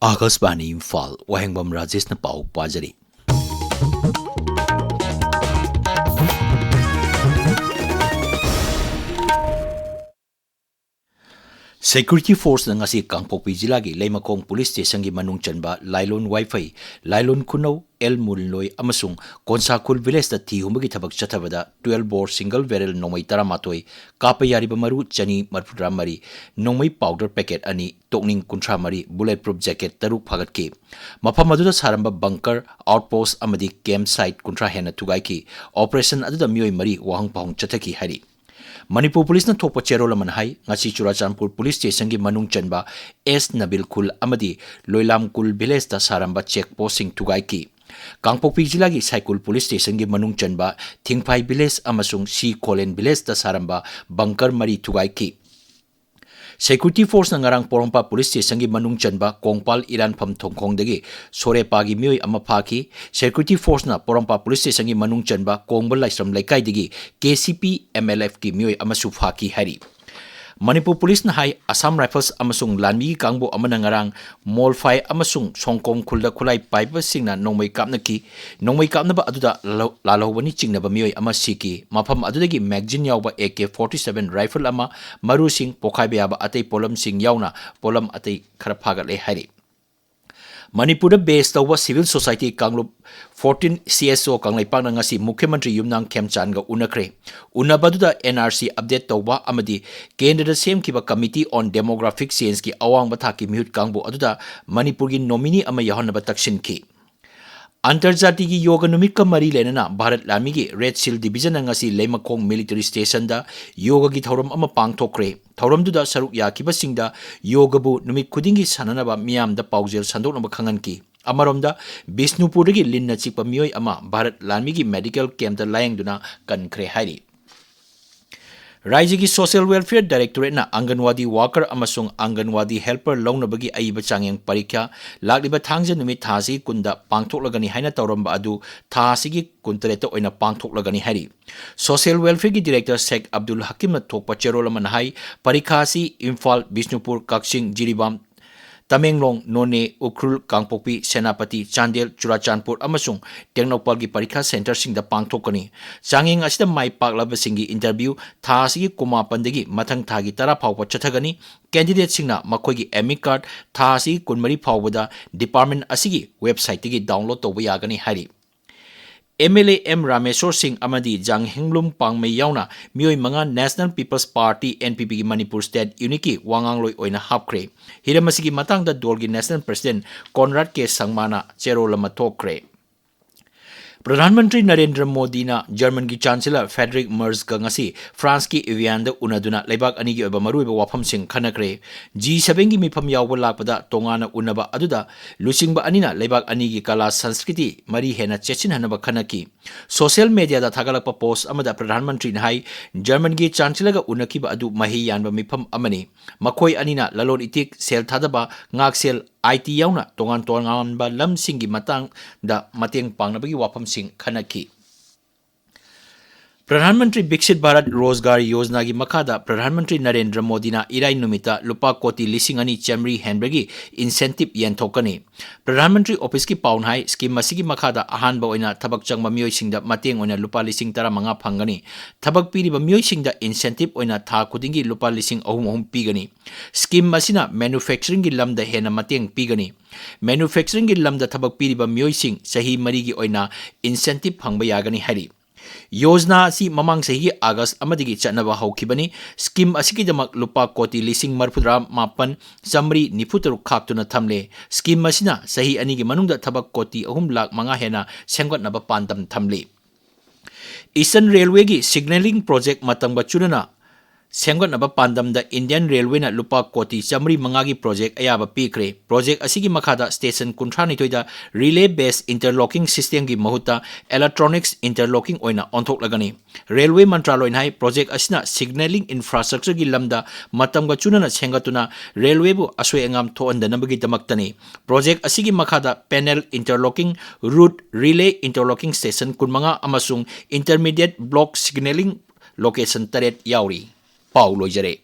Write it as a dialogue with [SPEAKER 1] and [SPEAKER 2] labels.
[SPEAKER 1] Akashvani Imphal वाहेंगबम Rajesh pav पाजरी। Security Force ng ngasi Kangpokpi Jila gi Leimakong Police Station gi manung chanba Lailon Wi-Fi, Lailon Kunaw, El Mulnoy amasung Konsakul Village da ti humagi tabak chatabada 12 bore single barrel nomay taramatoi kapayari bamaru chani marpudra mari nomay powder packet ani tokning kuntra mari bulletproof jacket taruk phagat ki mafam aduda saramba bunker outpost amadi campsite kuntra hena tugai ki operation aduda miyoi mari wahang pahong chataki hari Manipur Police na thopa cherol man hai ngasi Churachandpur Police Station gi manung chanba S Nabil Kul amadi Loilam Kul Village da saramba checkpost sing tugai ki Kangpokpi Jila gi Saikul Police Station gi manung chanba Thingphai Village amasung C Kolen Village da saramba bunker mari tugai ki Security Force na ngarang Porompa Police Station gi manung chanba Kongpal Iran pham thongkhong dagi Sorepa gi mioi ama phaki Security Force na Porompa Police Station gi manung chanba Kongbal Laisram Laikai dagi KCP MLF gi mioi ama su phaki hari Manipur Police na hai Assam Rifles amasung Lanmi gi kangbo amana ngarang Molfai amasung Songkong khulda khulai paiba singna nongmai kapna ba aduda lalawani chingna ba mioi ama siki mafam adudagi magazine yawba AK-47 rifle ama maru sing pokhai ba atei polam sing yawna polam atei khara phagat le hari Manipur based tawba civil society kanglup 14 CSO kanglai pangna ngasi Mukhyamantri Yumnang Premchand ga unakre unabaduda NRC update tawba amadi Kendra semkiba Committee on Demographic Change ki awang bathaki mihut kangbo aduda Manipur gi nominee ama yahonaba taksin ki Antarjati gi yoga numit ka mari lenana Bharat Lami gi Red Seal Division ngasi Leimakong Military Station da yoga gi thoram ama pangthokre thoram duda saruk yakiba singda yoga bu numit khudingi sananaba miyam da paujel sandoknaba khangan ki Amaromda Bisnupur gi linna chikpa miyoi ama Bharat Lami gi medical camp da layang duna kankre hari Raiji gi Social Welfare Directorate na Anganwadi worker amasung Anganwadi helper launabagi aiba changyang parikya lakliba thangja numit thasi kunda pangthoklagani haina tawramba adu thasi gi kuntareta oina pangthoklagani hari Social Welfare gi Director Sheikh Abdul Hakim na thokpa cherol man hai parikha si Imphal Bisnupur Kaksing Jiribam Tamenglong None Ukrul Kangpokpi Senapati Chandel Churachandpur amasung Tengnopal gi parikha center sing da pangthokani changing asida mai paklaba singi interview tha asigi kuma pandagi mathang thagi tara phawpa chathagani candidate singna makhoi gi admit card tha asigi kunmari phawbada department asigi website gi download toba yagani hari MLA M Rameshwar Singh amadi Jang Hinglum Pangmei yauna mioi manga National People's Party NPP gi Manipur State Uniki wangangloi oina hapkre hiramasigi matangda dolgi National President Conrad K Sangmana cherolama thokre Pradhanmantri Narendra Modi na German gi Chancellor Friedrich Merz ka ngasi France ki Evian da unaduna leibak ani gi oba maruiba wafam sing khanakre G7 gi mifam yawba lakpada tongana unaba aduda lusingba anina leibak ani gi kala sanskriti mari hena chechin hanaba khanaki social media da thagalakpa post amada Pradhanmantri na hai German gi Chancellor ga unakiba adu mahi yanba mifam amani makhoi anina lalon itik sel thadaba ngak sel IT yauna tongan ba lam singi matang da mateng pangnabagi wapam sing khanaki Pradhanmantri Biksit Bharat Rozgar Yojana gi makada Pradhanmantri Narendra Modi na irai numita lupa koti lising ani chamri handbagi incentive yanthokani Pradhanmantri Office ki paunhai scheme masigi makada ahan ba oina thabak changma mioi singda mateng oina lupa lising tara manga phangani thabak piri ba mioi singda incentive oina tha kudingi lupa lising ahum pigani scheme masina manufacturing gi lamda hena mateng pigani manufacturing gi lamda thabak piri ba mioi sing sahi mari gi oina incentive phangba yagani hari Yojana si mamang sahi August amadigi chatnaba hawkhibani scheme asigidamak lupa koti lising marpudra mapan samri nifutaru khaktuna thamle scheme masina sahi anigi manungda thabak koti 3 lakh manga hena senggatnaba pandam thamle Eastern Railway gi signaling project matangba chunana Senggatnaba pandamda Indian Railway na lupa koti chamri mangagi project ayaba pikre project asigi makada station kunthani toida relay based interlocking system gi mahuta electronics interlocking oina onthok railway mantraloy nai project asina signaling infrastructure gi lamda matamga chunana sengatuna railway bu asoi engam thoandanabagi damaktani project asigi makada panel interlocking route relay interlocking station kunmanga amasung intermediate block signaling location taret yauri Paulo Jare.